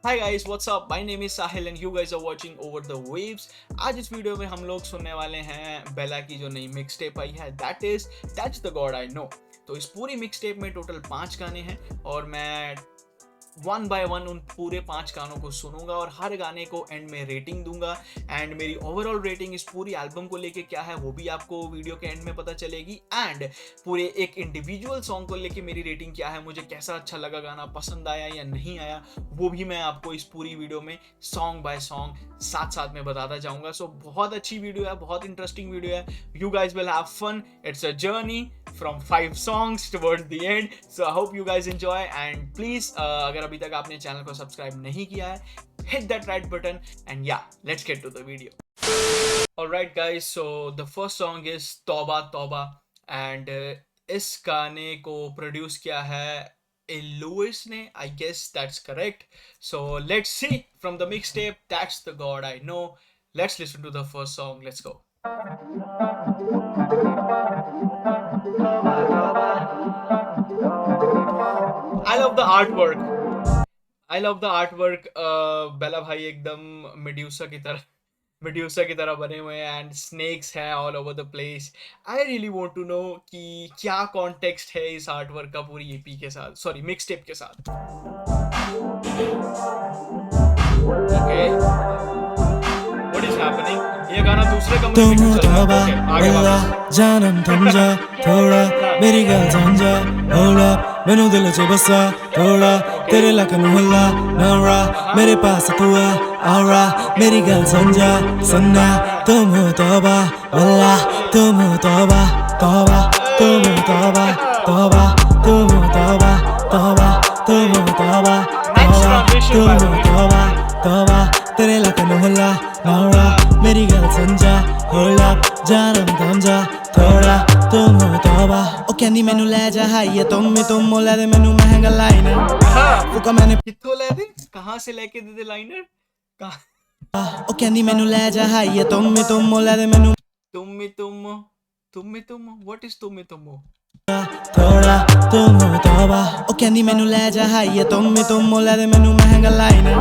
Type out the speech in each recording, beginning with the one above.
Hi guys what's up, my name is Sahil and you guys are watching over the waves. आज इस video में हम लोग सुनने वाले हैं बेला की जो नई मिक्स टेप आई है, that's the God I know. तो इस पूरी मिक्स टेप में टोटल 5 गाने हैं और मैं वन बाय वन उन पूरे 5 गानों को सुनूंगा और हर गाने को एंड में रेटिंग दूंगा। एंड मेरी ओवरऑल रेटिंग इस पूरी एल्बम को लेके क्या है वो भी आपको वीडियो के एंड में पता चलेगी। एंड पूरे एक इंडिविजुअल सॉन्ग को लेके मेरी रेटिंग क्या है, मुझे कैसा अच्छा लगा, गाना पसंद आया या नहीं आया, वो भी मैं आपको इस पूरी वीडियो में सॉन्ग बाय सॉन्ग साथ साथ में बताता जाऊंगा। सो बहुत अच्छी वीडियो है, बहुत इंटरेस्टिंग वीडियो है। You guys will have fun, it's a journey from 5 songs towards the end, so I hope you guys enjoy and please अगर अभी तक आपने चैनल को सब्सक्राइब नहीं किया है, hit that right button and yeah, let's get to the video. Alright guys, so the first song is तौबा तौबा and इस गाने को प्रोड्यूस किया है लुइस ने, I guess that's correct. So let's see from the mixtape That's the God I Know. Let's listen to the first song. Let's go. I love the artwork. I love the artwork. बेला भाई एकदम medusa की तरह बने हुए हैं and snakes हैं all over the place. I really want to know कि क्या कॉन्टेक्स्ट है इस आर्टवर्क का पूरी ईपी के साथ, सॉरी मिक्स टेप के साथ। Okay, what is happening? ये गाना दूसरे कमरे में क्यों चल रहा है? आगे बढ़ो। जानम थमजा थोड़ा मेरी गल समझा होला मैनू दिल च बसा थोड़ा तेरे लक मोहल्ला नौरा मेरे पास तू आरा मेरी गल समझा सुनना तुम हो तौबा वल्ला तुम हो तौबा तौबा तुम हो तौबा तौबा तुम हो तौबा तौबा तुम हो तौबा तौबा तुम हो तौबा तौबा तेरे लक मोहल्ला नौरा मेरी गल समझा होला जानम थमजा थोड़ा तुम हो तौबा ओ कहंदी मैनू ले जा हाईए तुम मोला दे मैनू महंगा लाइनर फुका मैंने कित्थों ले दे, कहाँ से लेके दे लाइनर? ओ कहंदी मैनू ले जा हाईए तुम मोला दे मैनू तुम व्हाट इज तुम थोड़ा तुम हो तौबा ओ कहंदी मैनू ले जा हाईए तुम मोला दे मैनू महंगा लाइनर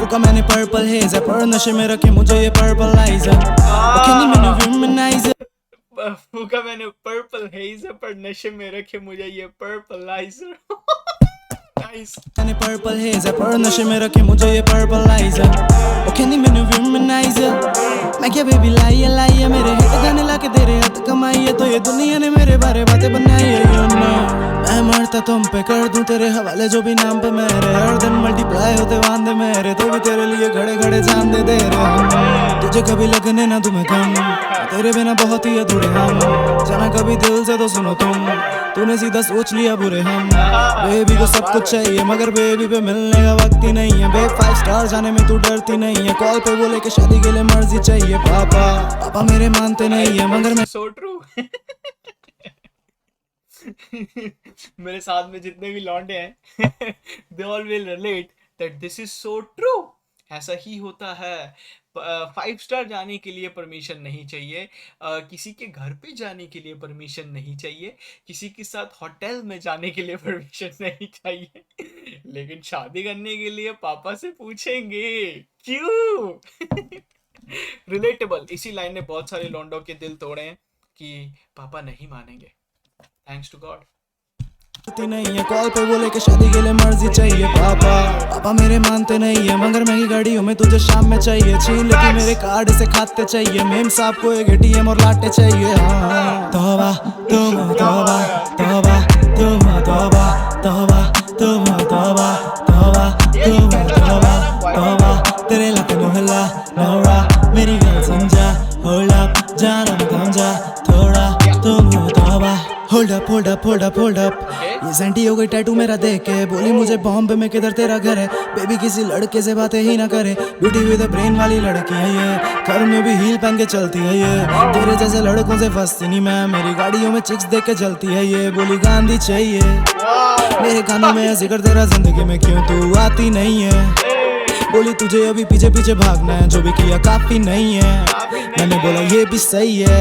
फुका मैंने पर्पल हेज है पर नशे में रखे मुझे ये पर्पल लाइजर ओ कहंदी मैनू विमनाइजर फूका मैंने पर्पल हेज है पर नशे में रखे मुझे ये पर्पलाइजर। नाइस। मैंने पर्पल हेज है पर नशे में रखे मुझे ये पर्पलाइजर ओ कहंदी मैनू विमनाइजर मैं क्या बेबी लाइए मेरे हिट गाने लाके तेरे हाथ कमाई है तो ये दुनिया ने मेरे बारे बातें बनाई है you know। मैं मरता तुम पे कर दूं तेरे हवाले जो भी नाम पे मेरे हर दिन मल्टीप्लाई होते वांदे मेरे तो भी तेरे लिए खड़े खड़े जान दे रहे हम तुझे कभी लगने ना तुम्हें कम तेरे बिना बहुत ही अधूरे हम जाना कभी दिल से तो सुनो तूने सीधा सोच लिया बुरे हम बेबी को सब कुछ चाहिए मगर बेबी पे मिलने का वक्त ही नहीं है बे 5 स्टार जाने में तू डरती नहीं है कॉल पे बोले कि शादी के लिए मर्जी चाहिए पापा मेरे मानते नहीं है मगर मैं सो ट्रू। मेरे साथ में जितने भी लौंडे हैं they all will relate that this is so true. ऐसा ही होता है। 5 स्टार जाने के लिए परमिशन नहीं चाहिए, किसी के घर पे जाने के लिए परमिशन नहीं चाहिए, किसी के साथ होटल में जाने के लिए परमिशन नहीं चाहिए, लेकिन शादी करने के लिए पापा से पूछेंगे क्यों? रिलेटेबल। इसी लाइन ने बहुत सारे लौंडों के दिल तोड़े हैं कि पापा नहीं मानेंगे। Thanks to God. नहीं है कॉल पे बोले कि शादी के लिए मर्जी चाहिए पापा मेरे मानते नहीं है मगर महंगी गाड़ियों में तुझे शाम में चाहिए छीन लेके मेरे कार्ड से खाते चाहिए मेम साहब को एक एटीएम और लाटे चाहिए तौबा तुम हो तौबा तौबा तुम हो तौबा तौबा तुम हो तौबा तौबा तुम हो तौबा तौबा तेरे लक मोहल्ला नौरा मेरी गल समझा होल्ड अप जानम थमजा थोड़ा तुम हो तौबा होल्ड अप ये सेंटी हो गई टैटू मेरा देख के बोली मुझे बॉम्बे में किधर तेरा घर है बेबी किसी लड़के से बातें ही ना करे ब्यूटी विद ब्रेन वाली लड़की है ये घर में भी हील पहन के चलती है ये तेरे जैसे लड़कों से फंसती नहीं मैं मेरी गाड़ियों में चिक्स देख के चलती है ये बोली गांधी चाहिए मेरे कानों में जिक्र तेरा जिंदगी में क्यों तू आती नहीं है बोली तुझे अभी पीछे पीछे भागना है जो भी किया काफी नहीं है मैंने बोला ये भी सही है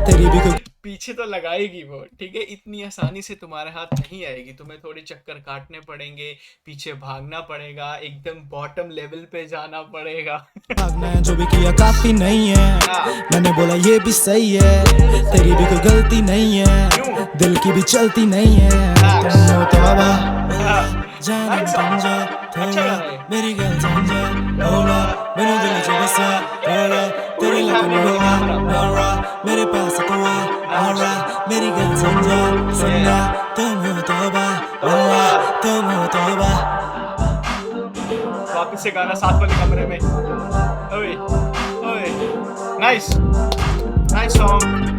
तेरी भी कोई पीछे तो लगाएगी वो, ठीक है, इतनी आसानी से तुम्हारे हाथ नहीं आएगी, तुम्हें थोड़े चक्कर काटने पड़ेंगे, पीछे भागना पड़ेगा, एकदम बॉटम लेवल पे जाना पड़ेगा। भागना है, जो भी किया काफी नहीं है। हाँ, मैंने बोला ये भी सही है, तेरी भी कोई गलती नहीं क्यों? है, दिल की भी चलती नहीं है। Nice. तुम हो तौबा, हाँ, जानम nice song. समझा अच्छा थोड़ा, गाना है। मेरी गल समझा थोड़ा, मेरे दिल से बसा थोड़ा, तेरे लगन हुआ नौरा, मेरे पास तो आरा, मेरी गल समझा सुनना, तुम हो तौबा अल्लाह, तुम हो तौबा। वापस से गाना साथ वाले कमरे में। ओए, ओए, nice, nice song.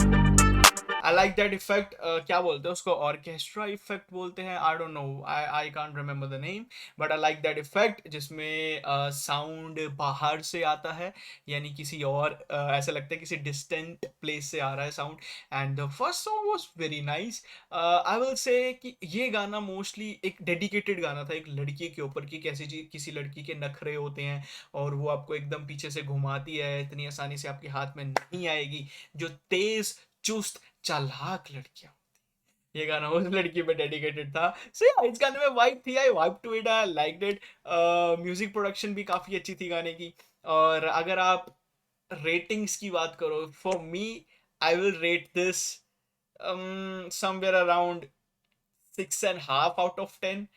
I like that effect. क्या बोलते हैं उसको, ऑर्केस्ट्रा इफेक्ट बोलते हैं, आई don't no, I can't remember the name, but I like that effect जिसमें साउंड बाहर से आता है, यानी किसी और ऐसा लगता है किसी डिस्टेंट प्लेस से आ रहा है sound. And the first song was very nice. I will say कि ये गाना मोस्टली एक डेडिकेटेड गाना था एक लड़की के ऊपर, कि कैसी चीज किसी लड़की के नखरे होते हैं और वो आपको एकदम पीछे से घुमाती है, इतनी आसानी से आपके हाथ में नहीं आएगी, जो तेज चुस्त चालाक लड़कियां। ये गाना उस लड़की पे डेडिकेटेड था। सो या, इस गाने में वाइब थी, I vibe to it, I liked it. Music production भी काफी अच्छी थी गाने की। और अगर आप रेटिंग्स की बात करो, for me I will rate this somewhere around 6.5 out of 10.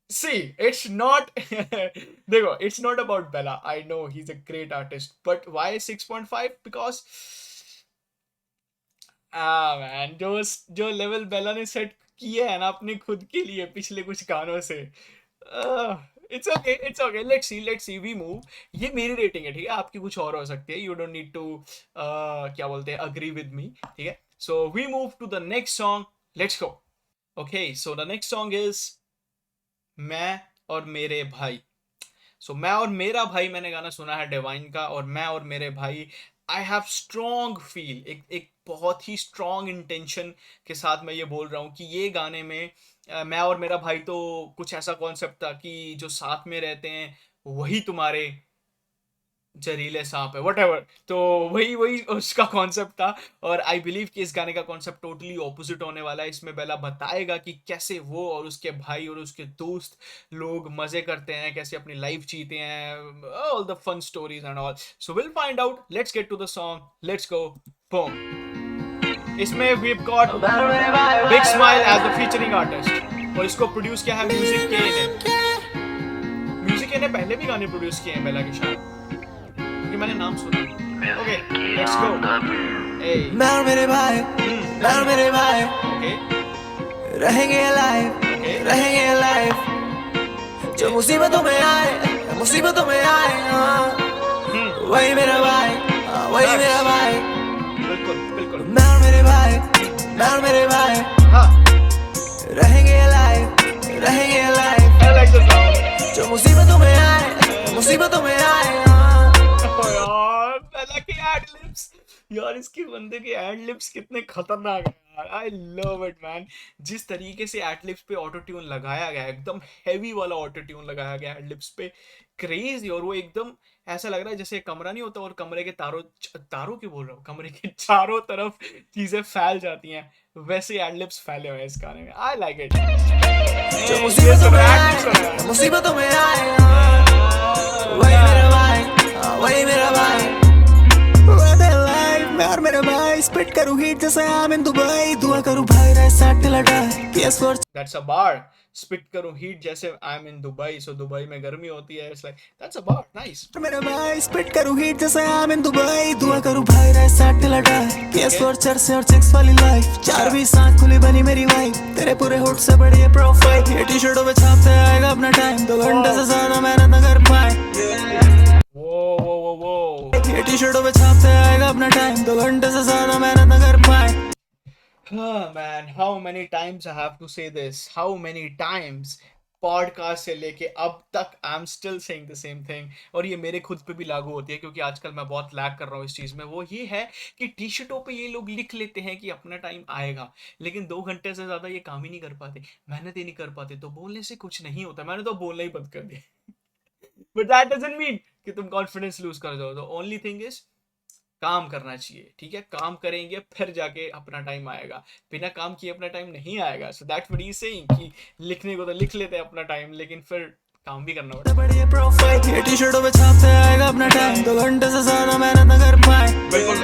See, it's not देखो, it's not about Bella. I know he's a great artist, but why 6.5? Because man, जो लेवल बेला ने सेट किया है ना अपने खुद के लिए पिछले कुछ गानों से, it's okay, let's see we move. ये मेरी रेटिंग है, ठीक है, आपकी कुछ और हो सकती है, यू डोंट नीड टू क्या बोलते हैं, अग्री विद मी, ठीक है। So we move to the next song, let's go. Okay, so the next song is मैं और मेरे भाई। सो मैं और मेरा भाई, मैंने गाना सुना है डिवाइन का, और मैं और मेरे भाई, आई हैव स्ट्रॉन्ग फील, एक बहुत ही स्ट्रॉन्ग इंटेंशन के साथ मैं ये बोल रहा हूँ कि ये गाने में मैं और मेरा भाई, तो कुछ ऐसा कॉन्सेप्ट था कि जो साथ में रहते हैं वही तुम्हारे जहरीले सांप है, वट एवर, तो वही वही उसका कॉन्सेप्ट था। और आई बिलीव कि इस गाने का कॉन्सेप्ट टोटली ऑपोजिट होने वाला है। इसमें बेला बताएगा कि कैसे वो और उसके भाई और उसके दोस्त लोग मजे करते हैं, कैसे अपनी लाइफ जीते हैं, all the fun stories and all. So will find out, let's get to the song, let's go, boom. इसमें we have got big smile as the featuring artist, और इसको प्रोड्यूस किया है म्यूजिक के ने। म्यूजिक के ने पहले भी गाने प्रोड्यूस किए हैं बेला के शायद, क्योंकि मैंने नाम सुना। Okay, let's go. ए, मैं और मेरे भाई, मैं और मेरे भाई ओके, रहेंगे alive, ओके, रहेंगे alive। जो मुसीबतों में आए, मुसीबतों में आए, वही मेरा भाई, वही मेरा भाई। बिल्कुल बिल्कुल, मैं और मेरे भाई, मैं और मेरे भाई हाँ, रहेंगे alive, रहेंगे alive। I like the song. जो मुसीबतों में आए, मुसीबतों में आए, यार बेला के एड लिप्स, यार इसके बंदे के एड लिप्स कितने खतरनाक है यार, आई लव इट मैन। जिस तरीके से एड लिप्स पे ऑटो ट्यून लगाया गया है, एकदम हैवी वाला ऑटो ट्यून लगाया गया एड लिप्स पे, क्रेजी। और वो एकदम ऐसा लग रहा है जैसे कमरा नहीं होता और कमरे के तारों तारों क्यों बोल रहा हूँ, कमरे के चारों तरफ चीजें फैल जाती हैं, वैसे एड लिप्स फैले हुए हैं इस गाने में। I like it. जो मुसीबतों में आए, मुसीबतों में आए, वही मेरा भाई, वही मेरा भाई। मैं और मेरा भाई स्पिट करूँ हिट जैसे I'm in दुबई, दुआ करूँ भाई रहे साथ लड़ा PS4। That's a bar. Spit करूं हीट जैसे I am in Dubai, so Dubai में गर्मी होती है, it's like that's a bar, nice. मेरा भाई स्पिट करूँ हिट जैसे I'm in दुबई, दुआ करूँ भाई रहे साथ लड़ा PS4 चर्चे और चिक्स वाली लाइफ, 4-20 आँख खुली बनी मेरी वाइफ, तेरे पूरे हुड से बड़ी है प्रोफाइल, ये टी शर्टों पे छापते आएगा अपना टाइम, 2 घंटे से ज्यादा मेहनत न कर पाए। वो ये टी शर्टों पे छापते आएगा अपना टाइम, 2 घंटे से ज्यादा मेहनत न कर पाए। man, how many times I have to say this, how many times, podcast से लेके अब तक I am still saying the same thing, और ये मेरे खुद पे भी लागू होती है, क्योंकि आजकल मैं बहुत लैग कर रहा हूँ इस चीज़ में। वो ये है कि टी शर्टों पे ये लोग लिख लेते हैं कि अपना टाइम आएगा, लेकिन 2 घंटे से ज़्यादा ये काम ही नहीं कर पाते, मेहनत ही नहीं कर पाते, तो बोलने से कुछ नहीं होता। मैंने तो बोलना ही बंद कर दिया, बट दैट डजंट मीन कि तुम कॉन्फिडेंस लूज कर जाओ। द ओनली थिंग इज काम करना चाहिए, ठीक है, काम करेंगे फिर जाके अपना टाइम आएगा, बिना काम किए अपना टाइम नहीं आएगा। So that's what he is saying कि लिखने को तो लिख लेते हैं अपना टाइम, लेकिन फिर काम भी करना पड़ता बड़ी प्रोफाइल ये टी-शर्टों पे छापते आएगा अपना टाइम, 2 घंटे से ज्यादा मेहनत न कर पाए। है। बिल्कुल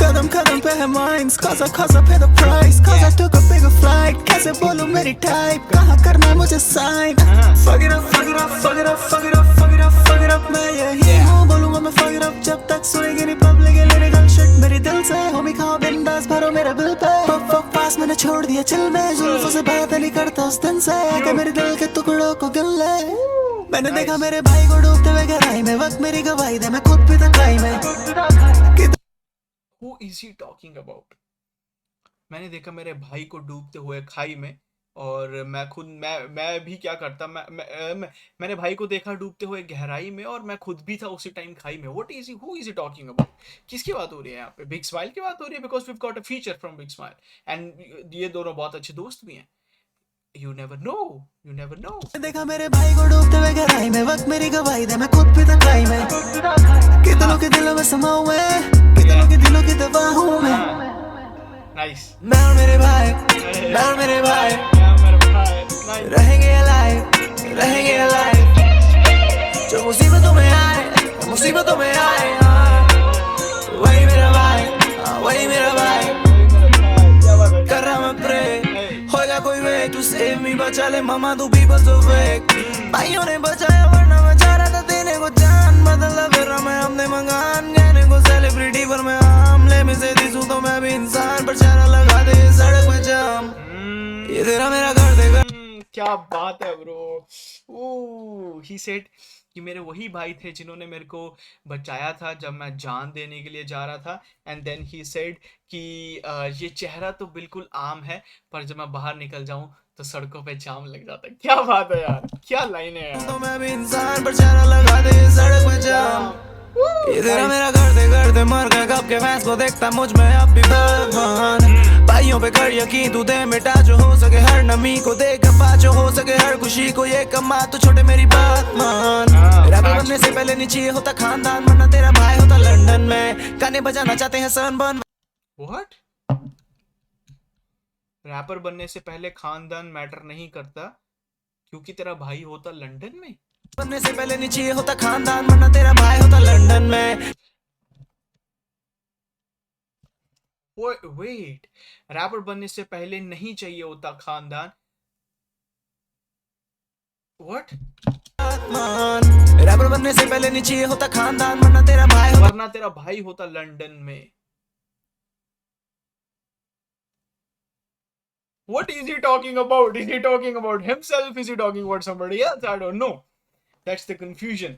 कदम कदम पे है mines, cause I pay the price, cause I took a bigger flight, कैसे बोलूं मेरी टाइप, कहाँ करना है मुझे sign. Fuck it up, fuck it up, fuck it up, fuck it up, fuck it up, fuck it up, मैं यही हूँ, बोलूंगा मैं fuck it up जब तक सुनेगी नहीं पब्लिक ये lyrical shit मेरी दिल से। होमी खाओ बिंदास भरो मेरे बिल पे, पफ पास मैंने छोड़ दिया चिल में, जुल्फों से बात नहीं करता उस दिन से, कि मेरे दिल के टुकड़ों को गिन ले। मैंने देखा मेरे भाई को डूबते हुए गहराई में, वक्त मेरी गवाही दे मैं खुद भी तकाई में। Who is he talking about? मैंने देखा मेरे भाई को डूबते हुए खाई में, और मैं भी क्या करता, मैंने भाई को देखा डूबते हुए गहराई में, और मैं खुद भी था उसी टाइम खाई में। What is he? Who is he talking about? किसकी बात हो रही है यहाँ पे? बिग स्माइल की बात हो रही है, because we've got a feature from Big Smile, and ये दोनों बहुत अच्छे दोस्त भी हैं। You never know, you never know. देखा मेरे भाई को डूबते हुए गहराई में, वक्त मेरी गवाही दे मैं खुद भी तकाई में, कितनों के दिलों में समा हुए, कितनों के दिलों की दवा हूँ मैं। Nice. मैं और मेरे भाई रहेंगे alive, रहेंगे alive, जो मुसीबतों में आए वही मेरा भाई, वही मेरा भाई, कर रहा मैं pray, होगा कोई way to save me, बचा ले मामा तू people so fake, भाइयों ने बचाया वरना मैं चाह रहा था देने को जान, बदला फिर मैं हमने मंगान, कहने को सेलिब्रिटी पर मैं आम, ले मैं से दिसूं तो मैं भी इंसान, पर चारा लगा दे सड़क में जाम, ये तेरा मेरा घर देगा। क्या बात है ब्रो। ही सेड कि मेरे वही भाई थे जिन्होंने मेरे को बचाया था जब मैं जान देने के लिए जा रहा था, एंड देन ही सेड कि ये चेहरा तो बिल्कुल आम है, पर जब मैं बाहर निकल जाऊं तो सड़कों पे जाम लग जाता है। क्या बात है यार, क्या लाइन है यार। तो मैं भी इंसान पर चारा लगा दे सड़क में जाम, ये तेरा मेरा घर दे मर गए कब के फैंस को देखता मुझ में अब भी भगवान, भाइयों पे कर यकीन तू दे मिटा जो हो सके हर नमी को दे गफा जो हो सके हर खुशी को, ये कमा तो छोटे मेरी बात मान, रैपर बनने से पहले नीचे होता खानदान, वरना तेरा भाई होता लंदन में, गाने बजाना चाहते हैं सनबर्न। व्हाट? रैपर बनने से पहले खानदान मैटर नहीं करता क्योंकि तेरा भाई होता लंदन में? बनने से पहले नीचे होता खानदान, वरना तेरा भाई होता लंदन में। वेट, रैपर बनने से पहले नहीं चाहिए होता खानदान? व्हाट? रैपर बनने से पहले नीचे होता खानदान, वरना तेरा भाई होता लंदन में। What is he talking about? Is he talking about himself? Is he talking about somebody else? I don't know. That's the confusion.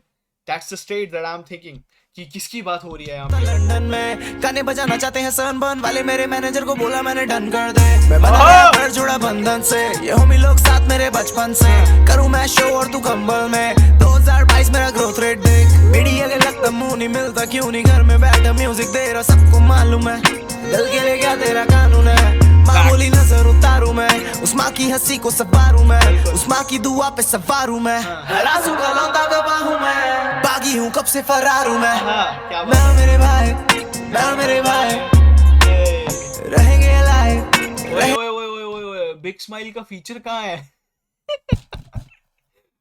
That's the state that I'm thinking. कि किसकी बात हो रही है यहाँ पे? लंदन में गाने बजाना चाहते हैं सनबर्न वाले, मेरे मैनेजर को बोला मैंने डन कर दे, मैं बना रैपर जुड़ा बंधन से, ये होमी लोग साथ मेरे बचपन से, करूँ मैं शो और तू कंबल में, 2022 मेरा ग्रोथ रेट देख, मीडिया के लगता मुंह नहीं मिलता, क्यों नहीं घर में बैठा म्यूजिक दे रहा, सबको मालूम है दिल के लिए क्या तेरा कानून है, मामूली नजर उतारू मैं, उस माँ की हंसी को सवारूं मैं, उस माँ की दुआ पे सवारूं मैं, राजू का लौटा गवाह हूँ मैं, बागी हूँ कब से फरार हूँ मैं, मैं और मेरे भाई रहेंगे alive। ओए बिग स्माइल का फीचर कहाँ है?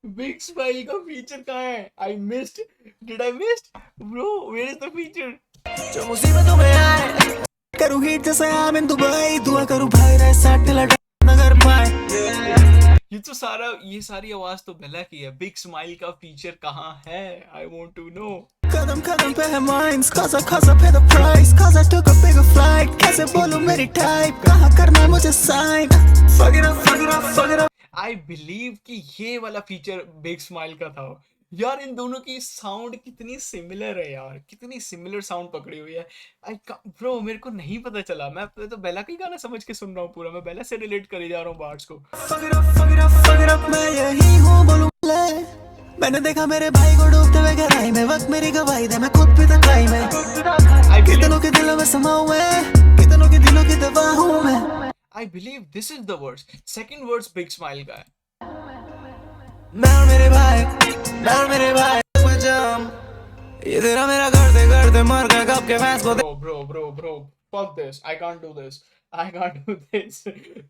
बिग स्माइल का फीचर कहाँ है? I missed. Did I miss? Bro, where is the feature? जो मुसीबतों में आए करूँ हिट जैसे I'm in दुबई, दुआ करूँ भाई रहे साथ न कर पाए। ये सारी आवाज तो बेला की है। बिग स्माइल का फीचर कहाँ है? I want to know. कदम कदम पे है mines, cause I pay the price, cause I took a bigger flight, कैसे बोलूं मेरी टाइप, कहाँ करना है मुझे sign, fuck it up। I believe कि ये वाला फीचर बिग स्माइल का था यार। इन दोनों की साउंड कितनी सिमिलर है यार, कितनी सिमिलर साउंड पकड़ी हुई है। ब्रो मेरे को नहीं पता चला, मैं तो बेला का ही गाना समझ के सुन रहा हूँ पूरा, मैं बेला से रिलेट करे जा रहा हूँ बार्ड्स को। fuck it up, मैं यही हूँ बोलूं ले, मैंने देखा मेरे भाई को डूबते हुए गहराई में, वक्त मेरी गवाही दे मैं खुद भी तकाई में, कितनों के दिलों में समा हुए, कितनों के दिलों की दवा हूँ मैं। I believe this is the words. Second words Big Smile का है। मैं और मेरे भाई जाम, ये तेरा मेरा करते करते मर गया कब के मैं इसको Bro, fuck this. I can't do this. I can't do this.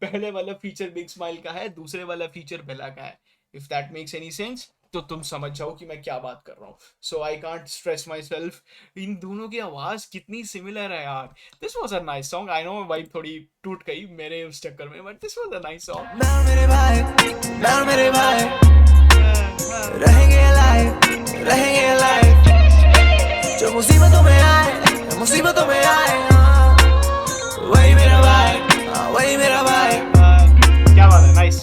पहले वाला फीचर बिग स्माइल का है, दूसरे वाला फीचर बेला का है. If that makes any sense, तो तुम समझ जाओ कि मैं क्या बात कर रहा हूँ. So I can't stress myself. इन दोनों की आवाज कितनी सिमिलर है यार. This was a nice song. I know vibe थोड़ी टूट गई मेरे उस चक्कर में, but this was a nice song. मैं और मेरे भाई रहेंगे alive जो मुसीबतों में आए वही मेरा भाई क्या बात है, nice.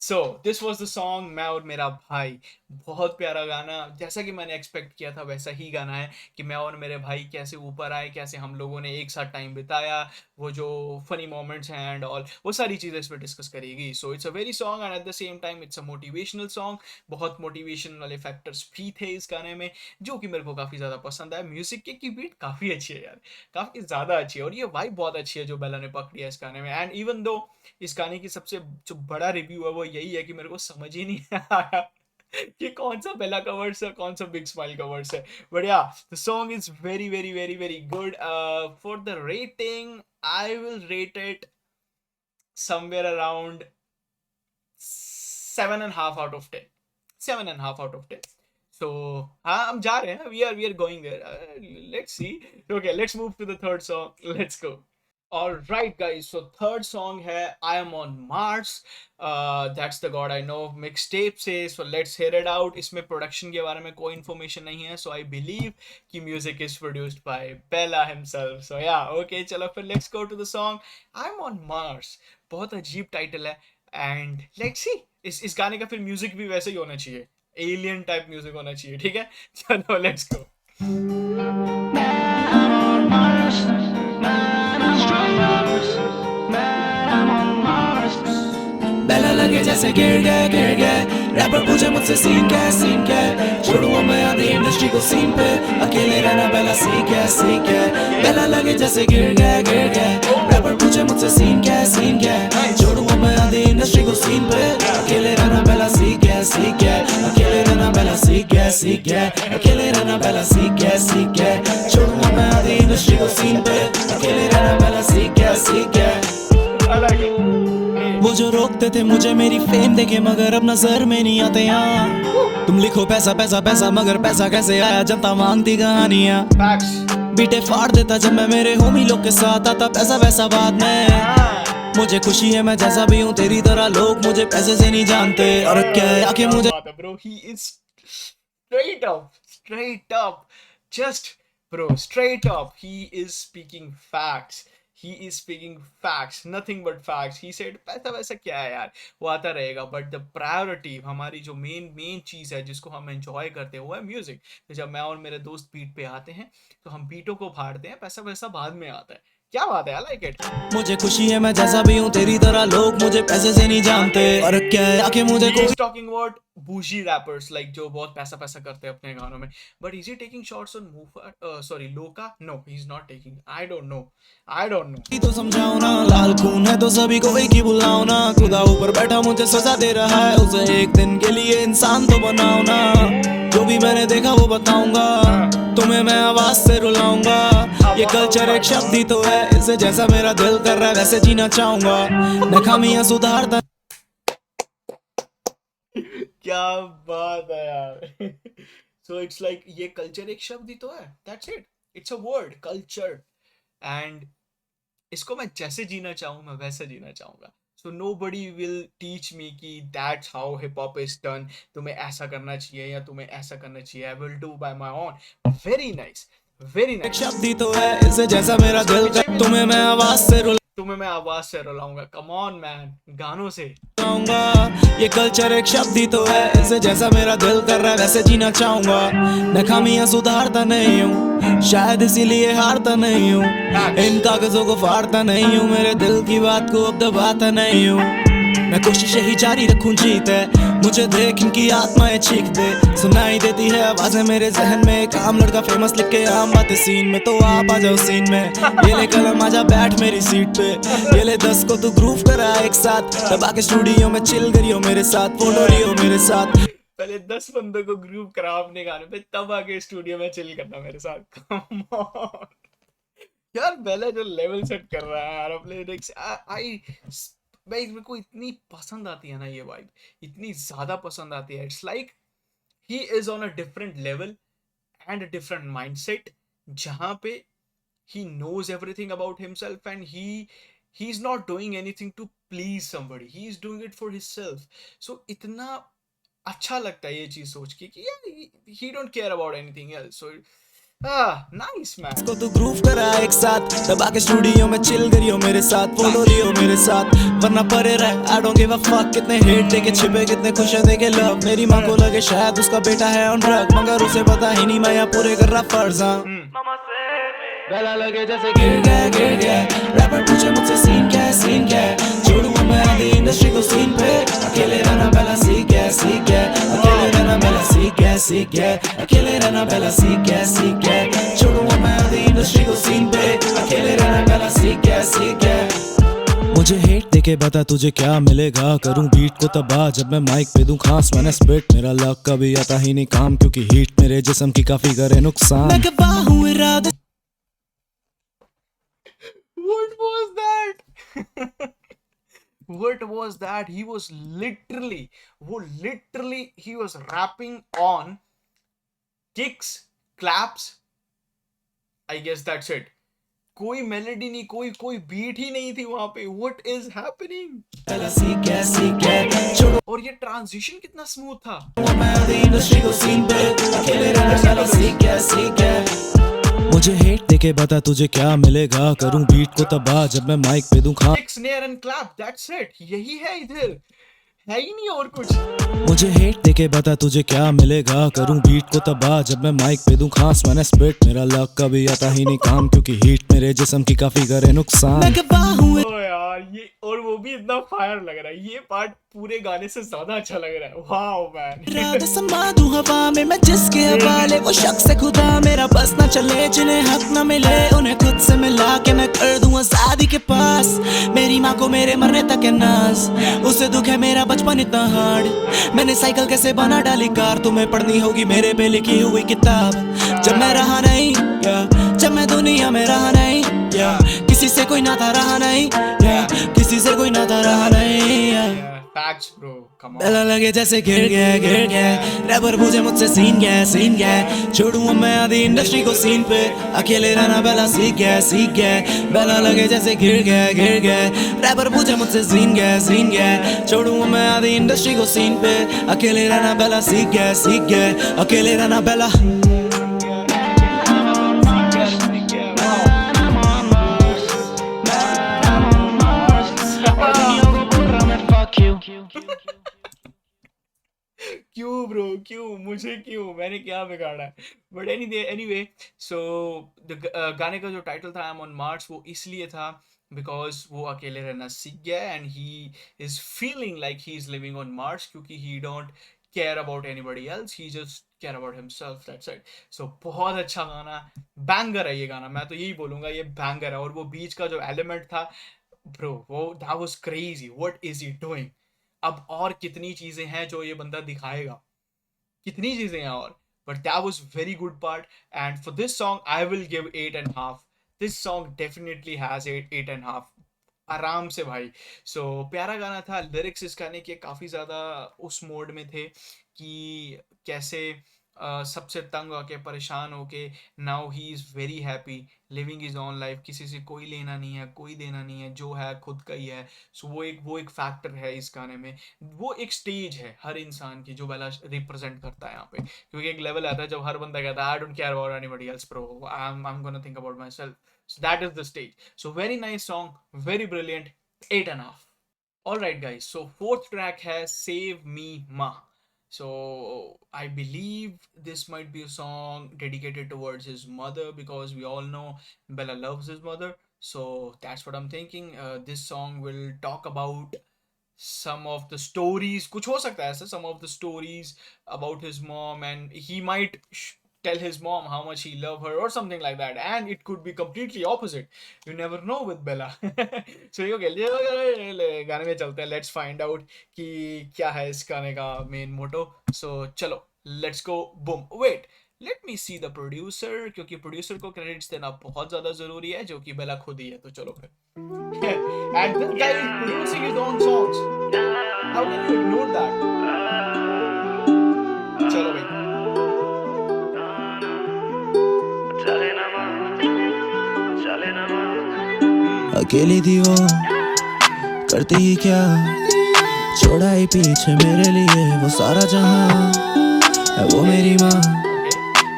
So this was the song मैं और मेरा भाई. बहुत प्यारा गाना, जैसा कि मैंने एक्सपेक्ट किया था वैसा ही गाना है कि मैं और मेरे भाई कैसे ऊपर आए, कैसे हम लोगों ने एक साथ टाइम बिताया, वो जो फनी मोमेंट्स हैं एंड ऑल, वो सारी चीज़ें इस पर डिस्कस करेगी. So it's a very song and at the same time it's a motivational song. बहुत मोटिवेशन वाले फैक्टर्स भी थे इस गाने में जो कि मेरे को काफ़ी ज़्यादा पसंद आया. म्यूजिक की बीट काफ़ी अच्छी है यार, काफ़ी ज़्यादा अच्छी है, और ये वाइब बहुत अच्छी है जो बेला ने पकड़ी है इस गाने में. एंड इवन दो इस गाने की सबसे जो बड़ा रिव्यू है वो यही है कि मेरे को समझ ही नहीं आया कि कौन सा बेला का वर्स है, कौन सा बिग स्माइल का वर्स है. बट या the song is very very very very good. For the rating I will rate it somewhere around 7.5 out of 10. 7.5 out of 10. So हाँ हम जा रहे हैं, we are going there. Let's see. Okay, let's move to the third song. Let's go. Alright guys, so third song है I Am On Mars. That's the God I Know mixtape से. So let's hear it out. इसमें production के बारे में कोई information नहीं है, so I believe कि music is produced by Bella himself. So yeah, okay, चलो फिर let's go to the song I'm On Mars. बहुत अजीब टाइटल है एंड लेट्स सी. इस गाने का फिर म्यूजिक भी वैसे ही होना चाहिए, एलियन टाइप म्यूजिक होना चाहिए. ठीक है, चलो लेट्स गो. बेला लगे जैसे गिर गए रैपर पूछे मुझसे सीन क्या छोड़ूंगा मैं आधी इंडस्ट्री को सीन पे अकेले रहना बेला सीख है बेला लगे जैसे गिर गए रैपर पूछे मुझसे सीन क्या छोड़ूंगा मैं आधी इंडस्ट्री को सीन पे अकेले रहना बेला सीख है अकेले रहना बेला सीख है अकेले रहना बेला सीख है छोड़ूंगा मैं आधी इंडस्ट्री को सीन पे अकेले रहना बेला सीख है. वो जो रोकते थे मुझे मेरी फेम देखे मगर अब नजर में नहीं आते यहाँ. तुम लिखो पैसा पैसा पैसा मगर पैसा कैसे आया, जनता मांगती कहानियाँ. बीटे फाड़ देता जब मैं मेरे होमी लोग के साथ आता, पैसा वैसा बाद में. मुझे खुशी है मैं जैसा भी हूँ तेरी तरह, लोग मुझे पैसे से नहीं जानते. और क्या है आके मुझे bro, he is straight up, just bro, straight up, he is speaking facts. He is speaking facts, nothing but facts. He said पैसा वैसा क्या है यार, वो आता रहेगा, बट द प्रायोरिटी हमारी जो मेन चीज़ है जिसको हम एंजॉय करते हैं वो है म्यूजिक. तो जब मैं और मेरे दोस्त बीट पे आते हैं तो हम बीटों को फाड़ते हैं, पैसा वैसा बाद में आता है. क्या बात है, आई लाइक इट. मुझे खुशी है मैं जैसा भी हूँ तेरी तरह, लोग मुझे पैसे से नहीं जानते. और क्या है आके मुझे talking about boujee rappers like जो बहुत पैसा करते हैं अपने गानों में, but is he taking shots on Loka? No, he is not taking. I don't know. तो समझाओ ना, लाल खून है तो सभी को एक ही बुलाओ ना. खुदा ऊपर बैठा मुझे सजा दे रहा है, उसे एक दिन के लिए इंसान तो बनाओ ना. जो भी मैंने देखा वो बताऊंगा, तुम्हें मैं आवाज से रुलाऊंगा. ये कल्चर एक शब्द ही तो है, इसे जैसा मेरा दिल कर रहा है वैसे जीना चाहूंगा. नकामियां सुधारता. क्या बात है यार. सो इट्स लाइक ये कल्चर एक शब्द ही तो है, that's it. It's a word, culture. And इसको मैं जैसे जीना चाहूँ मैं वैसे जीना चाहूँगा. So nobody will teach me कि that's how hip hop is done, तुम्हें ऐसा करना चाहिए या तुम्हें ऐसा करना चाहिए. I will do by my own. Very nice. शब्द ही तो है, इसे जैसा मेरा दिल कर, तुम्हें मैं आवाज से रुलाऊंगा. कम ऑन मैन, गानों से. ये कल्चर एक शब्द ही तो है, इसे जैसा मेरा दिल कर रहा है वैसे जीना चाहूंगा. नकामियां सुधारता नहीं हूँ, शायद इसीलिए हारता नहीं हूँ. इन कागजों को फाड़ता नहीं हूँ, मेरे दिल की बात को अब दबाता नहीं हूँ. मैं कोशिश ही जारी रखूं, जीत है मुझे देख इनकी आत्माएं चीख दे. सुनाई देती है आवाजें मेरे जहन में, एक आम लड़का फेमस लिख के आम बातें सीन में. तो आप आ जाओ सीन में, ये ले कलम आजा बैठ मेरी सीट पे. ये ले 10 को तू ग्रूव करा एक साथ, दबा के स्टूडियो में चिल करियो मेरे साथ, फोटो लियो मेरे साथ. पहले 10 बंदों को ग्रुप करा अपने गाने पे, तब आके स्टूडियो में चिल करना मेरे साथ। Come on। यार बेला जो लेवल सेट कर रहा है यार अपने लिरिक्स, आई भाई मेरे को इतनी पसंद आती है ना ये वाइब, इतनी ज्यादा पसंद आती है। It's like he is on a different level and a different mindset, जहां पे he knows everything about himself and he's not doing anything to please somebody, he is doing it for himself। so इतना अच्छा लगता है ये चीज सोच के कि यार he don't care about anything else। so nice man। को तू ग्रूव करा एक साथ दबा के स्टूडियो में चिल करियो मेरे साथ, फोटो लियो मेरे साथ वरना परे रह। I don't give a fuck कितने हेट देके छिपे कितने खुश है देके लव। मेरी माँ को लगे शायद उसका बेटा है ऑन ड्रग, मगर उसे पता ही नहीं मैं यहाँ पूरे कर रहा फर्ज। बेला लगे जैसे गिर गया रैपर पूछे मुझसे सीन क्या है छोड़ूंगा मैं आधी इंडस्ट्री को सीन पे। अकेले रहना बेला सीख गया अकेले रहना बेला सीख गया अकेले रहना बेला सीख गया छोड़ूंगा मैं आधी इंडस्ट्री को सीन पे। अकेले रहना बेला सीख गया। मुझे हेट देके बता तुझे क्या मिलेगा, करूं बीट को तबाह जब मैं माइक पे दूं खास। मैंने स्पिट मेरा लक कभी आता ही नहीं काम, क्योंकि हीट मेरे जिस्म की काफी करे नुकसान। मैं गवाह हूं इरादे। What was that? What was that? He was literally, he was rapping on kicks, claps, I guess that's it। कोई मेलोडी नहीं, कोई बीट ही नहीं थी वहां पे। What is happening? और ये ट्रांजिशन कितना स्मूथ था। मुझे हेट देके बता तुझे क्या मिलेगा, करूं बीट को तबाह जब मैं माइक पे दूं खास। Snare and clap, that's it, यही है इधर, है ही नहीं और कुछ। मुझे हेट देके बता तुझे क्या मिलेगा, करूं बीट को तबाह जब मैं माइक पे दूं खास। मैंने स्पिट मेरा लक कभी आता ही नहीं काम, क्योंकि हीट मेरे जिस्म की काफी करे नुकसान। ओ यार ये, और वो भी इतना फायर लग रहा है, ये पार्ट पूरे गाने से ज्यादा अच्छा लग रहा है। Wow man. रात समा दूं हवा में मैं जिसके हवाले, वो शख्स है खुदा मेरा बस ना चले, जिन्हें हक ना मिले उन्हें खुद से मिला के मैं कर दूं आजादी के पास। मेरी माँ को मेरे मरने तक है नाज, उसे दुख है मेरा बचपन इतना हार्ड। मैंने साइकिल कैसे बना डाली कार, तुम्हें पढ़नी होगी मेरे पे लिखी हुई किताब। जब मैं रहा नहीं जब मैं दुनिया में रहा नहीं किसी से कोई नाता रहा नहीं किसी से कोई नाता रहा नहीं। Facts bro, come on। बेला लगे जैसे गिर गया रैपर पूछे मुझसे सीन क्या है छोड़ूंगा मैं आधी इंडस्ट्री को सीन पे। अकेले रहना बेला सीख गया बेला लगे जैसे गिर गया रैपर पूछे मुझसे सीन क्या है छोड़ूंगा मैं आधी इंडस्ट्री को सीन पे। अकेले रहना बेला सीख गया अकेले रहना बेला। क्यों ब्रो, क्यों, मुझे क्यों, मैंने क्या बिगाड़ा है। बट एनीवे सो गाने का जो टाइटल था आई एम ऑन मार्स, वो इसलिए था बिकॉज वो अकेले रहना सीख गया and he is feeling like he is living on Mars, क्योंकि he don't care about anybody else, he just care about himself, that's it. So बहुत अच्छा गाना, बैंगर है ये गाना, मैं तो यही बोलूंगा ये बैंगर है। और वो बीच का जो एलिमेंट था ब्रो, वो that was crazy, what is he doing. अब और कितनी चीजें हैं जो ये बंदा दिखाएगा, कितनी चीजें हैं और, but that was very good part. And for this song I will give 8.5। This song definitely has 8.5 आराम से भाई। सो प्यारा गाना था, लिरिक्स इस गाने के काफी ज्यादा उस मोड में थे कि कैसे सबसे तंग होके परेशान होके now he is very happy living is on life, किसी से कोई लेना नहीं है कोई देना नहीं है, जो है खुद का ही है। सो वो एक फैक्टर है इस गाने में, वो एक स्टेज है हर इंसान की जो वाला रिप्रेजेंट करता है यहाँ पे। क्योंकि एक लेवल आता है जब हर बंदा कहता है I don't care about anybody else bro, I am gonna think about my self. So that is the stage. So very nice song, very brilliant, 8.5। Alright guys, so fourth track has Save Me Ma. So I believe this might be a song dedicated towards his mother, because we all know Bella loves his mother. So that's what I'm thinking. This song will talk about some of the stories, कुछ हो सकता है ऐसा, some of the stories about his mom, and he might tell his mom how much he love her or something like that, and it could be completely opposite. You never know with Bella. So ये गाने में चलते हैं, let's find out कि क्या है इस गाने का main motto. So चलो, let's go. Boom. Wait, let me see the producer, क्योंकि producer को credits देना बहुत ज़्यादा ज़रूरी है, जो कि बेला खुद ही है. तो चलो फिर. And this guy is producing his own songs. How can you ignore that? चलो भाई. अकेली थी वो, करती ही क्या, छोड़ा ही पीछे मेरे लिए वो सारा जहां. है वो मेरी माँ,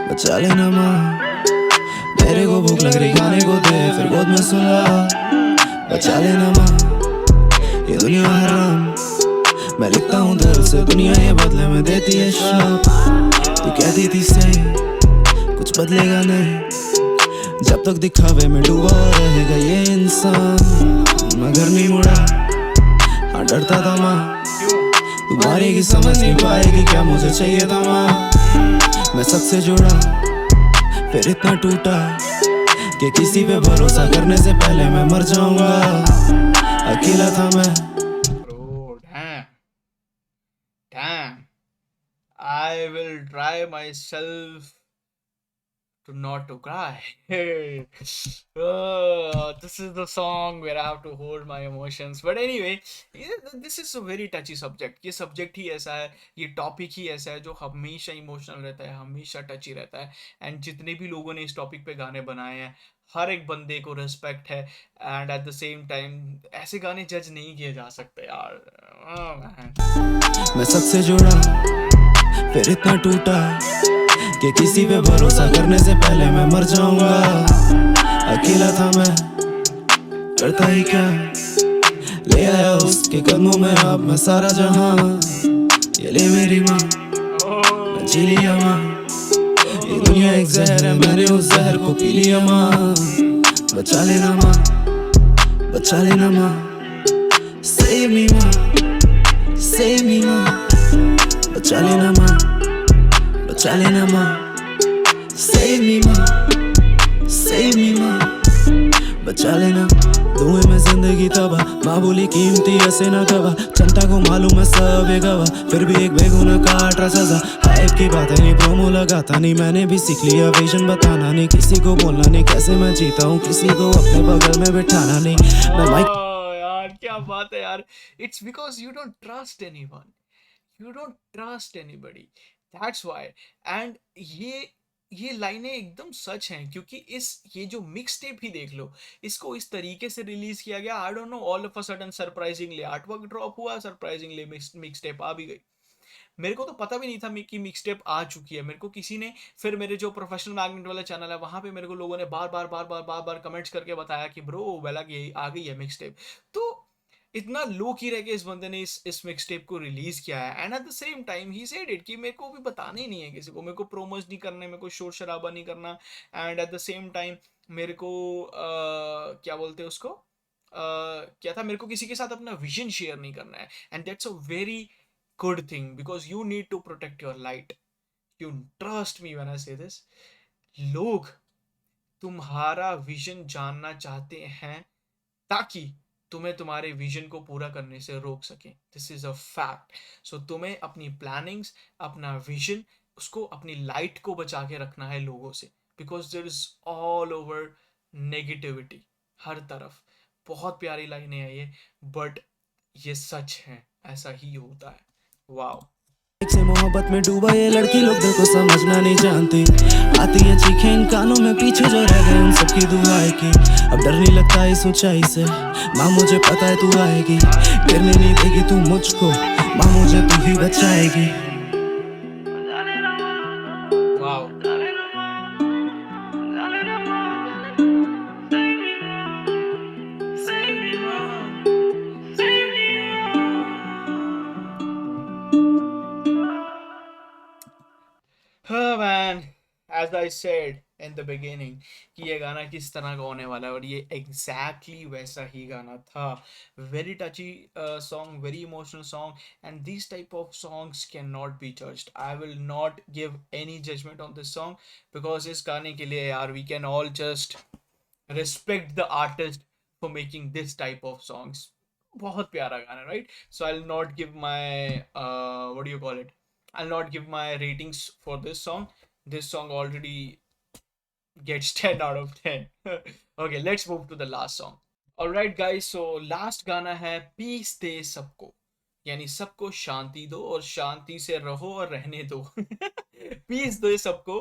बचा लेना माँ. मेरे को भूख लग रही, खाने को दे, फिर गोद में सुला. बचा लेना माँ, ये दुनिया हराम. मैं लिखता हूँ दिल से, दुनिया ये बदले में देती है श्राप. तू कहती थी सही, कुछ बदलेगा नहीं, जब तक दिखावे में डूबा रहेगा ये इंसान. मगर नहीं मुड़ा, हाँ डरता था माँ, तू मारेगी समझ नहीं पाएगी क्या मुझे चाहिए था माँ. मैं सबसे जुड़ा, फिर इतना टूटा कि किसी पे भरोसा करने से पहले मैं मर जाऊंगा. अकेला था मैं. Bro, damn. I will try myself to not to cry. This is the song where I have to hold my emotions. But anyway, this is a very touchy subject. ये subject ही ऐसा है, ये topic ही ऐसा है जो हमेशा emotional रहता है, हमेशा touchy रहता है. And जितने भी लोगों ने इस topic पे गाने बनाए हैं, हर एक बंदे को respect है. And at the same time, ऐसे गाने judge नहीं किए जा सकते यार. Oh man. मैं सबसे जुड़ा, फिर इतना टूटा कि किसी पे भरोसा करने से पहले मैं मर जाऊंगा. अकेला था मैं, करता ही क्या, ले आया उसके कदमों में अब मैं सारा जहां. ये ले मेरी माँ, मैं जी लिया माँ. ये दुनिया एक जहर है, मैंने उस जहर को पी लिया माँ. बचा लेना माँ, बचा लेना माँ. Save me माँ, save me माँ. बचा लेना माँ, बचा लेना माँ. Save me माँ, save me माँ. बचा लेना. धुएं में जिंदगी तबाह, माँ बोली कीमती ऐसे न गवा. जनता को मालूम है सब ये गवा, फिर भी एक बेगुनाह काट रहा सजा. हाइप की बात है नहीं, प्रोमो लगाता नहीं, मैंने भी सीख लिया विजन बताना नहीं. किसी को बोलना नहीं कैसे मैं जीता हूँ, किसी को अपने बगल में बिठाना नहीं. मैं माइक यार क्या बात है यार. It's because you don't trust anyone. You don't trust anybody. That's why. And ये लाइनें एकदम सच हैं, क्योंकि ये जो मिक्स टेप ही देख लो, इसको इस तरीके से रिलीज किया गया. आई don't no, all of a sudden surprisingly artwork drop हुआ, सरप्राइजिंगली मिक्स टेप आ भी गई. मेरे को तो पता भी नहीं था कि मिक्स टेप आ चुकी है. मेरे को किसी ने, फिर मेरे जो प्रोफेशनल मैग्नेट वाला चैनल है वहां पे मेरे को लोगों ने बार बार कमेंट्स करके बताया कि ब्रो बेला की आ गई है मिक्स टेप. तो इतना लो की रह के इस बंदे ने इस मिक्स टेप को रिलीज किया है. And at the same time he said it कि मेरे को भी बताना ही नहीं है किसी को, मेरे को प्रोमोज नहीं करने, मेरे को शोर शराबा नहीं करना. And at the same time मेरे को क्या बोलते हैं उसको, क्या था, मेरे को किसी के साथ अपना विजन शेयर नहीं करना है. And that's a very good thing, because you need to protect your light. You trust me when I say this. लोग तुम्हारा विजन जानना चाहते हैं ताकि तुम्हें तुम्हारे विजन को पूरा करने से रोक सकें. This is a fact. So तुम्हें अपनी प्लानिंग्स, अपना विजन, उसको, अपनी लाइट को बचा के रखना है लोगों से, because there is all over negativity हर तरफ. बहुत प्यारी लाइनें हैं ये, बट ये सच है, ऐसा ही होता है. वाओ. से मोहब्बत में डूबा ये लड़की, लोग दिल को समझना नहीं जानती. आती है चीखें इन कानों में, पीछे जो रह गए उन सबकी दुआएं की. अब डर नहीं लगता इस ऊंचाई से, माँ मुझे पता है तू आएगी. गिरने नहीं देगी तू मुझको, माँ मुझे तू ही बचाएगी. Wow. Oh man, as I said, in the beginning कि ये गाना किस तरह का होने वाला है, और ये एग्जैक्टली वैसा ही गाना था. Very touchy song, very emotional song, and this type of songs can not be judged. I will not give any judgement on this song, because इस गाने के लिए यार we can all just respect the artist for making this type of songs. बहुत प्यारा गाना, right? So I will not give my what do you call it, I'll not give my ratings for this song. This song already gets 10 out of 10. Okay, let's move to the last song. Alright guys, so last गाना है piece दे सबको, यानी सबको शांति दो और शांति से रहो और रहने दो. पीस दे सबको.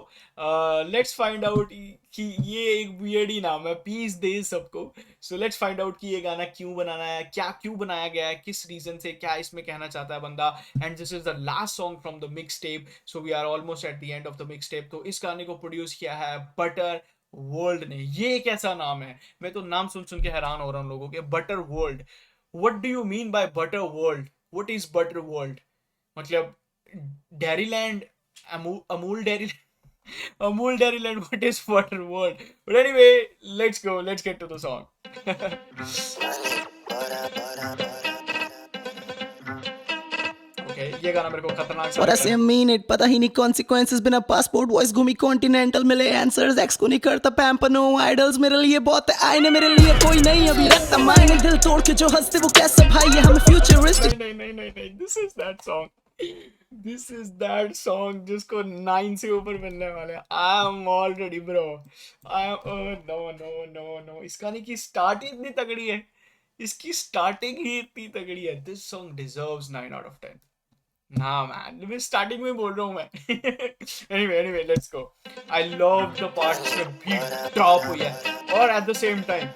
लेट्स फाइंड आउट कि ये एक वियर्ड ही नाम है, पीस दे सबको. सो लेट्स फाइंड आउट कि ये गाना क्यों बनाना है, क्या क्यों बनाया गया है, किस रीजन से, क्या इसमें कहना चाहता है बंदा. And this is the last song from the mix tape. So we are almost at the end of the mix tape. तो इस गाने को प्रोड्यूस किया है बटर वर्ल्ड ने. ये एक ऐसा नाम है, मैं तो नाम सुन सुन के हैरान हो रहा हूँ लोगों के. Butter world, what do you mean by butter world? What is butter world? मतलब डेयरीलैंड, Amul डेयरीलैंड, what is Butter World? But anyway, let's get to the song. Okay, ये गाना मेरे को खतरनाक सा What I say mean it, पता ही नहीं consequences, बिना passport voice घूमी continental, मिले answers, ex को नहीं करता pamper, no idols, मेरे लिए बहुत है आईने, मेरे लिए कोई नहीं अभी रखता मायने, दिल तोड़ के जो हंसते वो कैसा भाई है, हमें futuristic. नहीं, this is that song जिसको 9 से ऊपर मिलने वाले हैं. I am all ready bro. No. इस गाने की स्टार्ट ही इतनी तगड़ी है, इसकी स्टार्टिंग ही इतनी तगड़ी है. This song deserves 9 out of 10. ना मैन, मैं स्टार्टिंग में बोल रहा हूँ मैं. anyway, let's go. I love the part जिसमें beat drop हुई है, और at the same time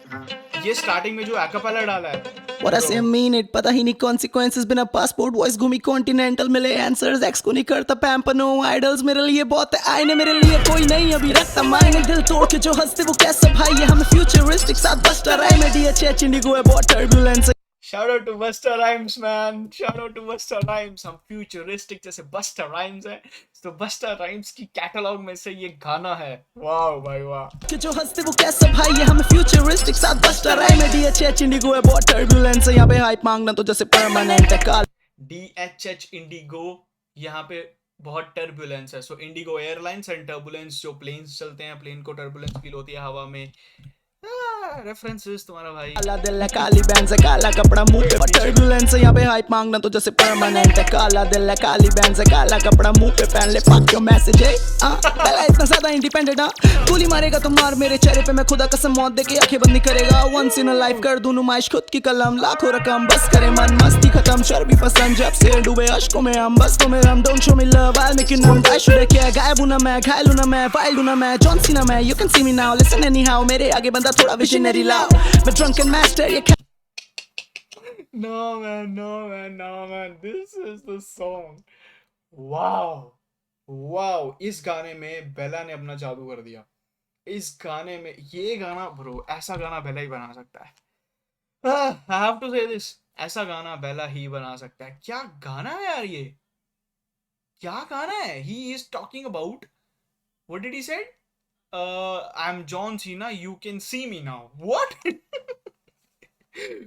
ये स्टार्टिंग में जो एक्apella डाला है. What I say mean it, पता ही नहीं consequences, बिना passport voice घूमी continental, मिले answers, ex को नहीं करता pamper, no idols, मेरे लिए बहुत है आईने, मेरे लिए कोई नहीं अभी रखता मायने, दिल तोड़ के जो हंसते वो कैसा भाई है, हमें futuristic साथ बस्ता राइम है, DHH इंडिगो है बहुत turbulence. Shout out to Busta Rhymes man, shout out to Busta Rhymes. हम futuristic जैसे Busta Rhymes है, तो Busta Rhymes की कैटलॉग में से ये गाना है. वाह भाई वाह. कि जो हंसते वो कैसा भाई है, हमें futuristic साथ बस्ता राइम है, DHH इंडिगो है बहुत turbulence, यहाँ पे हाइप मांगना तो जैसे permanent है काल. DHH इंडिगो, यहाँ पे बहुत टर्बुलेंस है. सो इंडिगो एयरलाइंस एंड टर्बुलेंस, जो प्लेन्स चलते हैं, प्लेन को टर्बुलेंस फील होती है हवा में. रेफरेंसेस तुम्हारा भाई. काला दिल है काली बैंड से, काला कपड़ा मुंह पे टर्बुलेंस है, यहाँ पे हाइप मांगना तो जैसे परमानेंट है. काला दिल है काली बैंड से, काला कपड़ा मुंह पे पहन ले, फक योर मैसेज है. पहला इतना ज्यादा इंडिपेंडेंट, गोली मारेगा तो मार मेरे चेहरे पे, मैं खुदा कसम मौत दे के आंखें बंद नहीं करेगा. वंस इन अ लाइफ कर दूं नुमाइश खुद की कलम, लाखों रकम बस करे मन, मस्ती खत्म शर्बी पसंद, जब से डूबे अश्कों में हम, बस तो मेरा हम. Don't show me love, I make you numb, I should have care. गायब हूं ना मैं, घायल हूं ना मैं, वाइल्ड हूं ना मैं, जॉन सीना मैं, you can see me now, listen any how, मेरे आगे बंदा थोड़ा विजनरी लाओ, मैं drunken master, ये No man, this is the song. wow. इस गाने में बेला ने अपना जादू कर दिया. इस गाने में ये गाना ब्रो, ऐसा गाना बेला ही बना सकता है. I have to say this, ऐसा गाना बेला ही बना सकता है. क्या गाना है यार ये, क्या गाना है. He is talking about, what did he say? I'm John Cena, you can see me now. What?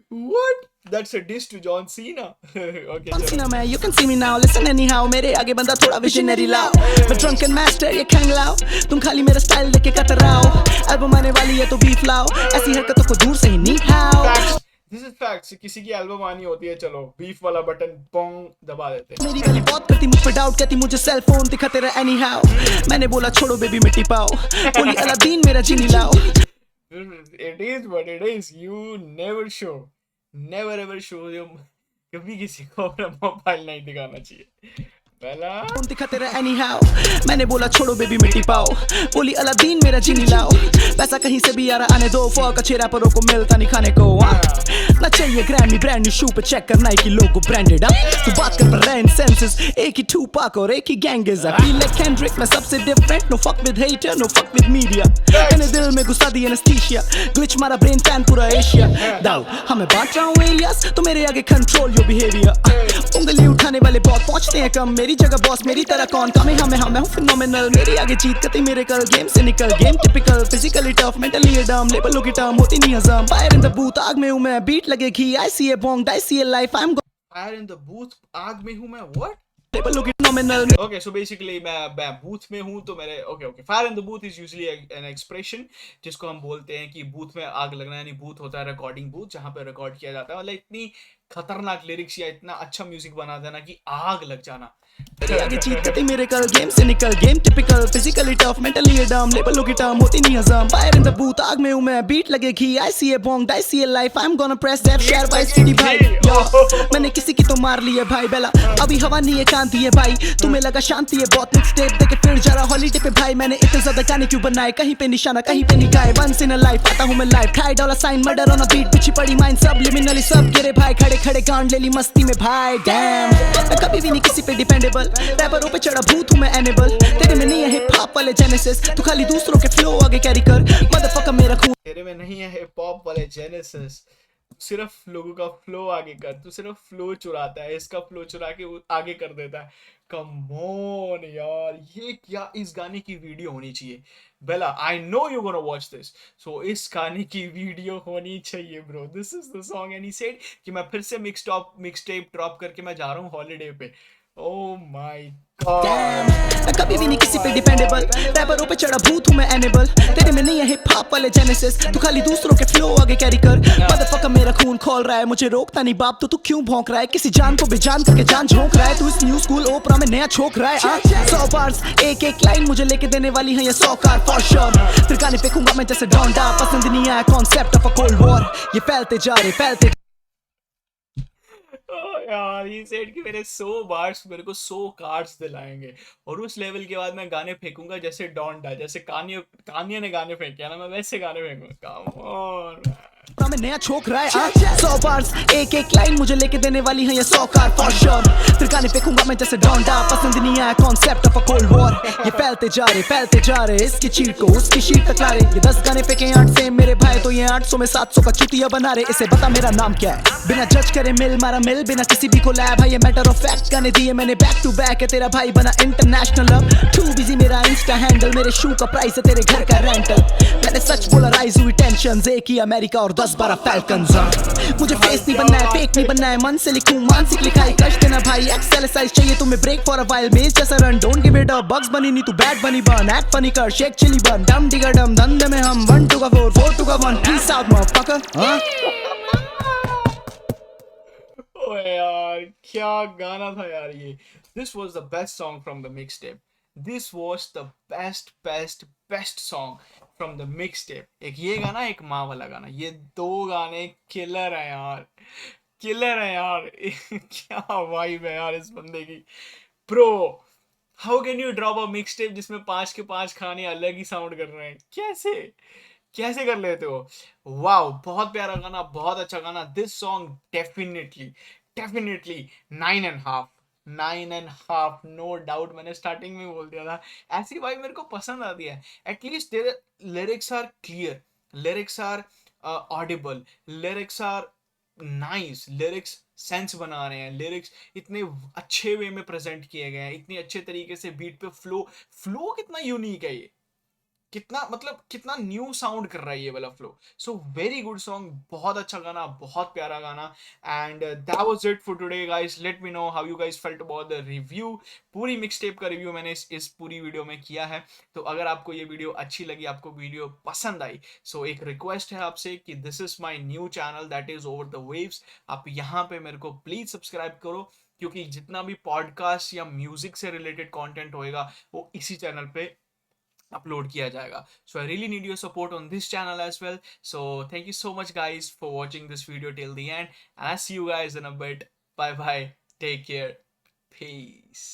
What? That's a diss to John Cena. Okay. John Cena मैं, you can see me now, listen anyhow, मेरे आगे बंदा थोड़ा visionary लाओ, मैं drunken master, ये खंग लाओ, तुम खाली मेरा स्टाइल देख के कतराओ, एल्बम आने वाली है तो बीफ लाओ, ऐसी हरकतों को दूर से ही नी हाओ. This is facts. किसी की एल्बम आनी होती है, चलो बीफ वाला बटन पोंग दबा देते हैं. मेरी गली बहुत करती मुझ पे डाउट, कहती मुझे सेल फोन दिखाते रहे एनी हाउ, मैंने बोला छोड़ो बेबी मिट्टी पाओ, बोली अलादीन मेरा जीनी लाओ. It is what it is. You never ever show them. कभी किसी को अपना मोबाइल नहीं दिखाना चाहिए. फोन दिखाते रहे एनी हाउ, मैंने बोला छोड़ो बेबी मिट्टी पाओ, बोली अलादीन मेरा जीनी लाओ, पैसा कहीं से भी आ रहा आने दो, फॉक अच्छे रैपरों को मिलता नहीं खाने को. ना चाहिए ग्रैमी ब्रांड न्यू शू पे चेक कर नाइकी लोगो ब्रांडेड. तू बात कर पर रैन सेंसेस, एक ही टूपाक और एक ही गैंगेस. आई फील लाइक केंड्रिक, मैं सबसे different, no fuck with hater, no fuck with media. मैंने दिल में घुसा दी एनेस्थीसिया, ग्लिच मारा ब्रेन फैन पूरा एशिया. दाऊ हमें बांट रहा हूँ एलियास, तो मेरे आगे कंट्रोल योर बिहेवियर. उंगली उठाने वाले बहुत पहुंचते हैं कम, मेरी मेरी जगह बॉस मेरी तरह कौन कामे हमें हम मैं हूँ फिनोमिनल मेरे आगे जीत कती मेरे कल गेम से निकल game typical physically tough mentally डम लेवलों की टर्म होती नहीं हजम फायर इन द बूथ आग में हूँ मैं बीट लगेगी I see a bong I see a life I am fire in the booth, आग में हूं मैं, व्हाट? लेवलों की नॉमिनल ओके, सो बेसिकली मैं बूथ में हूं तो मेरे okay fire in the booth is usually an expression जिसको हम बोलते हैं कि बूथ में आग लगना, यानी बूथ होता है रिकॉर्डिंग बूथ जहां पे रिकॉर्ड किया जाता है, मतलब इतनी खतरनाक लिरिक्स या इतना अच्छा म्यूजिक बना देना कि आग लग जाना। मेरे आगे जीत कती मेरे कल गेम से निकल game typical physically tough mentally डम लेवलों की टर्म होती नहीं हजम फायर इन द बूथ आग में हूँ मैं बीट लगेगी I see a bong I see a life I am gonna press that share by city भाई यो मैंने किसी की तो मार ली है भाई बेला अभी हवा नहीं है कांति है भाई तुम्हें लगा शांति है बहुत मिक्स टेप देके फिर जा रहा हॉलीडे पे भाई मैंने इतने ज्यादा गाने क्यों बनाए कहीं पे निशाना कहीं पे निकाय वंस इन अ लाइफ आता हूँ मैं live try dollar sign murder on a beat पीछे पड़ी माइंड सब लिमिनली सब गिरे भाई खड़े खड़े गांड ले ली मस्ती में भाई डैम मैं कभी भी नहीं किसी पे डिपेंडेबल रैपरों पे चढ़ा भूत हूँ मैं एनिमल तेरे में नहीं है हिप हॉप वाले जेनेसिस तू खाली दूसरों के फ्लो आगे कैरी कर मदरफकर मेरा खून तेरे में नहीं है हिप हॉप वाले जेनेसिस, सिर्फ लोगों का फ्लो आगे कर, तू सिर्फ फ्लो चुराता है, इसका फ्लो चुरा के वो आगे कर देता है। कम ऑन यार, ये क्या इस गाने की वीडियो होनी चाहिए। Bella, I know you gonna watch this, so इस गाने की वीडियो होनी चाहिए bro. This is the song and he said कि मैं फिर से मिक्स टेप ड्रॉप करके मैं जा रहा हूँ हॉलीडे पे। ओ माय गॉड, मैं कभी भी नहीं किसी पे डिपेंडेबल रैपरों पे चढ़ा भूत हूँ मैं एनिमल तेरे में नहीं है हिप हॉप वाले जेनेसिस तू खाली दूसरों के फ्लो आगे कैरी कर मदरफकर मेरा खून खोल रहा है मुझे रोकता नहीं बाप तो तू क्यों भौंक रहा है किसी जान को बेजान करके जान झोंक रहा है तू इस न्यू स्कूल ओपरा में नया छोक रहा है 100 बार्स एक एक लाइन मुझे लेके देने वाली है ये 100 कार फॉर श्योर फिर गाने फेंकूंगा मैं जैसे डोंडा पसंद नहीं आया concept of a cold war ये फैलते जा रहे यार ही सेड कि मेरे 100 बार्स मेरे को 100 कार्ड्स दिलाएंगे और उस लेवल के बाद मैं गाने फेंकूंगा जैसे डोंडा, जैसे कान्ये ने गाने फेंके ना, मैं वैसे गाने फेंकूंगा। कम ऑन, में नया छोक रहा है 100 बार्स एक एक लाइन मुझे लेके देने वाली है ये 100 कार फॉर श्योर फिर गाने फेंकूंगा मैं जैसे डोंडा पसंद नहीं आया concept of a cold war ये फैलते जा रहे इसकी चीट को उसकी शीट तक ला रहे ये 10 गाने फेंके 8 से मेरे भाई तो ये 800 में 700 का चुतिया बना रहे इसे बता मेरा नाम क्या है बिना जज करे मिल मारा मिल बिना किसी भी को लाया भाई ये मैटर ऑफ फैक्ट गाने दिए मैंने बैक टू बैक है तेरा भाई बना इंटरनेशनल अब टू बिजी मेरा इंस्टा हैंडल मेरे शू का प्राइस है तेरे घर का रेंटल मैंने सच बोला राइज हुई टेंशन एक ही अमेरिका और 10-12 फैल्कन्स मुझे फेस नहीं बनना है फेक नहीं बनना है मन से लिखूं मानसिक लिखाई कष्ट देना भाई एक्सेल साइज चाहिए तुम्हें ब्रेक फॉर अ वाइल मेज जैसा run don't give it up bugs बनी नहीं तू बैड बनी बन एक्ट फनी कर शेक चिली बन डम डिगा डम धंधे में हम 1 2 का 4 4 2 का 1 पीस आउट मदरफकर ओए यार क्या गाना था यार ये। This was the best song from the mix tape, this was the best song from the mix tape. एक ये गाना, एक माँ वाला गाना, ये 2 गाने किलर है यार, किलर है यार। क्या वाइब है यार इस बंदे की pro. How can you drop a mix tape जिसमें 5 के 5 खाने अलग ही साउंड कर रहे हैं, कैसे कैसे कर लेते हो। वाओ, बहुत प्यारा गाना, बहुत अच्छा गाना। This song definitely 9.5 no doubt. मैंने स्टार्टिंग में बोल दिया था ऐसी भाई मेरे को पसंद आती है। एटलीस्ट तेरे lyrics are clear, lyrics are audible, lyrics are nice, lyrics sense बना रहे हैं, लिरिक्स इतने अच्छे वे में प्रेजेंट किए गए हैं, इतने अच्छे तरीके से बीट पे फ्लो कितना यूनिक है ये, कितना मतलब कितना न्यू साउंड कर रहा है ये वाला flow. So very good song, बहुत अच्छा गाना, बहुत प्यारा गाना। And that was it for today guys. Let me know how you guys felt about the review. पूरी मिक्स टेप का रिव्यू मैंने इस पूरी वीडियो में किया है। तो अगर आपको ये वीडियो अच्छी लगी, आपको वीडियो पसंद आई, सो एक रिक्वेस्ट है आपसे कि this is my new channel that is over the waves. आप यहाँ पे मेरे को प्लीज सब्सक्राइब करो, क्योंकि जितना भी पॉडकास्ट या म्यूजिक से रिलेटेड कॉन्टेंट होएगा वो इसी चैनल पे upload किया जाएगा। So I really need your support on this channel as well. So thank you so much guys for watching this video till the end, and I'll see you guys in a bit. Bye bye, take care, peace.